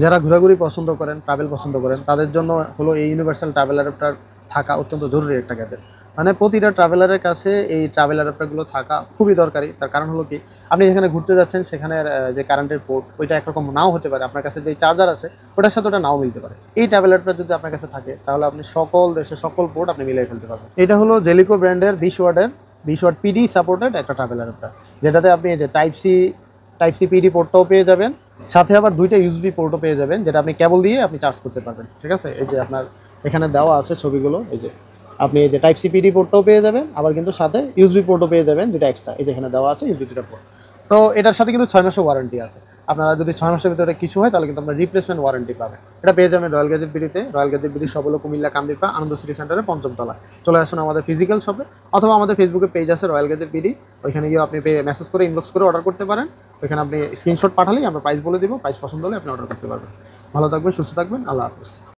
যারা ঘোরাঘুরি পছন্দ করেন, ট্রাভেল পছন্দ করেন, তাদের জন্য হলো এই ইউনিভার্সাল ট্রাভেল অ্যাডাপ্টার থাকা অত্যন্ত জরুরি একটা গ্যাজেট। মানে প্রতিটা ট্রাভেলারের কাছে এই ট্রাভেল অ্যাডাপ্টারগুলো থাকা খুবই দরকারি। তার কারণ হলো কি, আপনি যেখানে ঘুরতে যাচ্ছেন সেখানের যে কারেন্টের পোর্ট ওইটা একরকম নাও হতে পারে, আপনার কাছে যে চার্জার আছে ওটার সাথে ওটা নাও মিলতে পারে। এই ট্রাভেল অ্যাডাপ্টার যদি আপনার কাছে থাকে তাহলে আপনি সকল দেশের সকল পোর্ট আপনি মিলিয়ে ফেলতে পারবেন। এটা হলো জেলিকো ব্র্যান্ডের 20 ওয়াট পিডি সাপোর্টেড একটা ট্রাভেল অ্যাডাপ্টার, যেটাতে আপনি এই যে টাইপ সি পিডি পোর্টটাও পেয়ে যাবেন, সাথে আবার দুইটা ইউএসবি পোর্টও পেয়ে যাবেন, যেটা আপনি কেবল দিয়ে আপনি চার্জ করতে পারবেন। ঠিক আছে, এই যে আপনার এখানে দেওয়া আছে ছবিগুলো, এই যে আপনি এই যে টাইপ সি পিডি পোর্টটাও পেয়ে যাবেন, আবার কিন্তু সাথে ইউএসবি পোর্টও পেয়ে যাবেন, যেটা এক্সট্রা এই যে এখানে দেওয়া আছে ইউএসবি দুটো পোর্ট। তো এটার সাথে কিন্তু 6 মাসের ওয়ারেন্টি আছে। আপনারা যদি 6 মাসের ভিতরে কিছু হয় তাহলে কিন্তু আপনার রিপ্লেসমেন্ট ওয়ারেন্টি পাবেন। এটা পেয়ে যাবেন রয়্যাল গ্যাজেট বিডিতে। রয়্যাল গ্যাজেট বিডি সব হলো কুমিল্লা কামদীপা আনন্দ সিটি সেন্টারে 5ম তলায়। চলে আসুন আমাদের ফিজিক্যাল শপে, অথবা আমাদের ফেসবুকে পেজ আছে রয়্যাল গ্যাজেট বিডি, ওইখানে গিয়ে আপনি মেসেজ করে ইনবক্স করে অর্ডার করতে পারেন। ওইখানে আপনি স্ক্রিনশট পাঠালেই আমরা প্রাইস বলে দিব, প্রাইস পছন্দ হলে আপনি অর্ডার করতে পারবেন। ভালো থাকবেন, সুস্থ থাকবেন, আল্লাহ হাফেজ।